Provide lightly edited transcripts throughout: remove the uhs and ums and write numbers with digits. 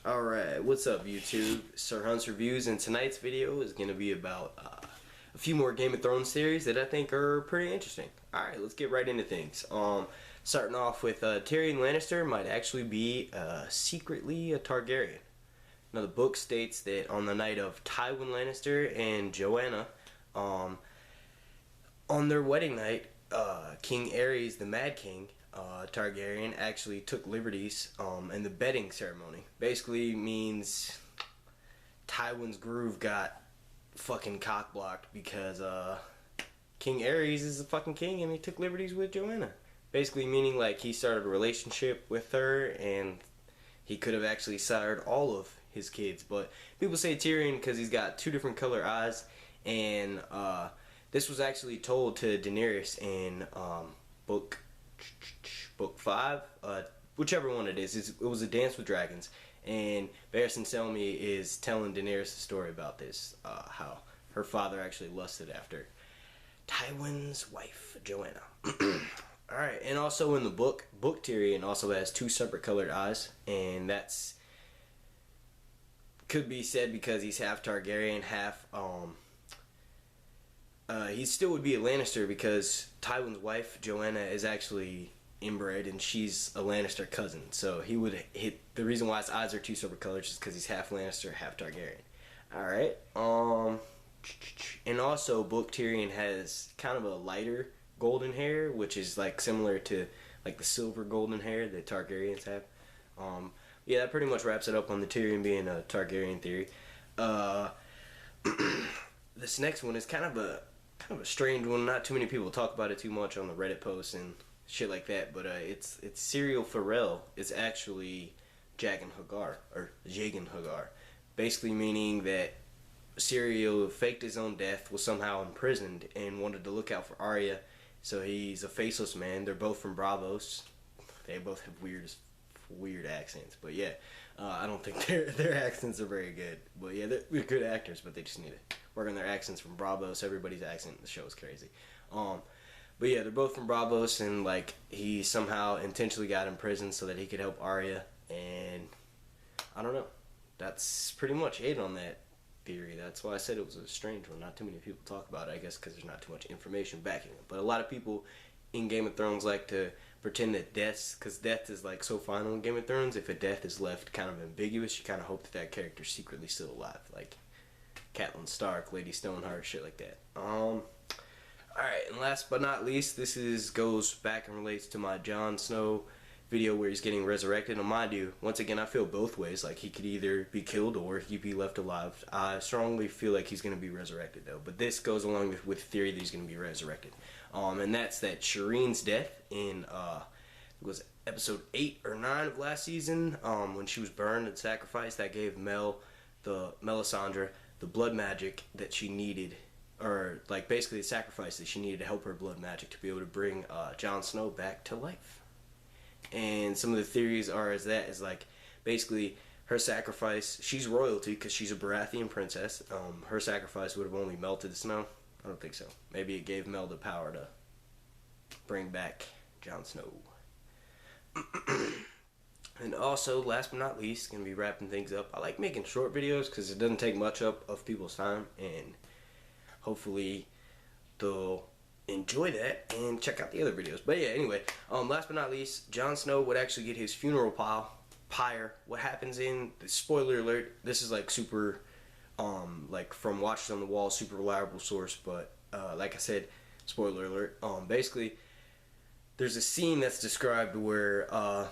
Alright, what's up YouTube? Sir Hunt's Reviews, and tonight's video is going to be about a few more Game of Thrones theories that I think are pretty interesting. Alright, let's get right into things. Starting off with Tyrion Lannister might actually be secretly a Targaryen. Now the book states that on the night of Tywin Lannister and Joanna, on their wedding night, King Aerys, the Mad King, Targaryen, actually took liberties in the bedding ceremony. Basically means Tywin's groove got fucking cock-blocked because King Aerys is the fucking king and he took liberties with Joanna. Basically meaning like he started a relationship with her and he could have actually sired all of his kids. But people say Tyrion because he's got two different color eyes, and this was actually told to Daenerys in book 5, whichever one it is. It was A Dance with Dragons, and Barristan Selmy is telling Daenerys a story about this, how her father actually lusted after Tywin's wife, Joanna. Alright, and also in the book Tyrion also has two separate colored eyes, and that's could be said because he's half Targaryen, half he still would be a Lannister because Tywin's wife, Joanna, is actually inbred and she's a Lannister cousin. So he would hit, the reason why his eyes are two separate colors is because he's half Lannister, half Targaryen. Alright, and also book Tyrion has kind of a lighter golden hair, which is like similar to like the silver golden hair that Targaryens have. Yeah, that pretty much wraps it up on the Tyrion being a Targaryen theory. This next one is kind of a strange one. Not too many people talk about it too much on the Reddit posts and shit like that. But it's Syrio Farrell. It's actually Jaqen Hagar, basically meaning that Syrio faked his own death, was somehow imprisoned, and wanted to look out for Arya. So he's a faceless man. They're both from Bravos. They both have weird accents, but yeah, I don't think their accents are very good. But yeah, they're good actors, but they just need to work on their accents from Bravos. Everybody's accent in the show is crazy. But yeah, they're both from Bravos, and like he somehow intentionally got in prison so that he could help Arya. And I don't know. That's pretty much it on that theory. That's why I said it was a strange one. Not too many people talk about it, I guess, because there's not too much information backing it. But a lot of people in Game of Thrones like to pretend that because death is like so final in Game of Thrones. If a death is left kind of ambiguous, you kind of hope that that character's secretly still alive, like Catelyn Stark, Lady Stoneheart, shit like that. Alright, and last but not least, this goes back and relates to my Jon Snow video where he's getting resurrected. And mind you, once again, I feel both ways. Like he could either be killed or he could be left alive. I strongly feel like he's going to be resurrected though. But this goes along with the theory that he's going to be resurrected. And that's that Shireen's death in it was episode 8 or 9 of last season, when she was burned and sacrificed. That gave Melisandre the blood magic that she needed, or like basically the sacrifice that she needed to help her blood magic to be able to bring Jon Snow back to life. And some of the theories is like basically her sacrifice, she's royalty because she's a Baratheon princess. Her sacrifice would have only melted the snow. I don't think so. Maybe it gave Mel the power to bring back Jon Snow. And also, last but not least, gonna be wrapping things up. I like making short videos because it doesn't take much up of people's time, and hopefully they'll enjoy that and check out the other videos. But yeah, anyway, last but not least, Jon Snow would actually get his funeral pyre. What happens in the spoiler alert, this is like super like from Watchers on the Wall, super reliable source, but like I said, spoiler alert, basically there's a scene that's described where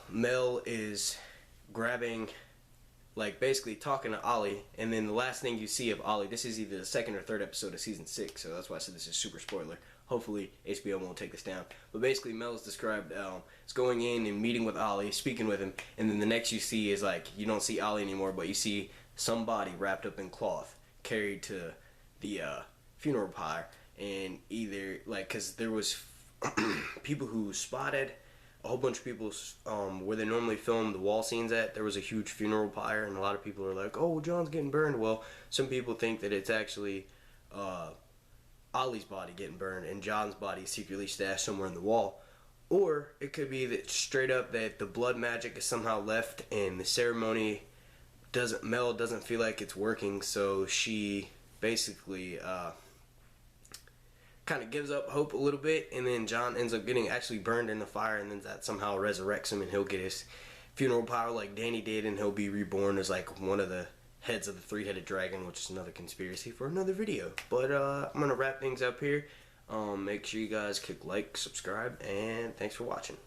Mel is grabbing, like basically talking to Ollie, and then the last thing you see of Ollie, this is either the second or third episode of season 6, so that's why I said this is super spoiler. Hopefully HBO won't take this down. But basically Mel is described as going in and meeting with Ollie, speaking with him, and then the next you see is like, you don't see Ollie anymore, but you see some body wrapped up in cloth carried to the funeral pyre. And either like, because there was people who spotted a whole bunch of people where they normally film the wall scenes at, there was a huge funeral pyre, and a lot of people are like, oh, John's getting burned. Well, some people think that it's actually Ollie's body getting burned and John's body secretly stashed somewhere in the wall. Or it could be that straight up that the blood magic is somehow left and the ceremony doesn't feel like it's working, so she basically kind of gives up hope a little bit, and then Jon ends up getting actually burned in the fire, and then that somehow resurrects him, and he'll get his funeral power like Dany did, and he'll be reborn as like one of the heads of the three-headed dragon, which is another conspiracy for another video. But I'm gonna wrap things up here. Make sure you guys click like, subscribe, and thanks for watching.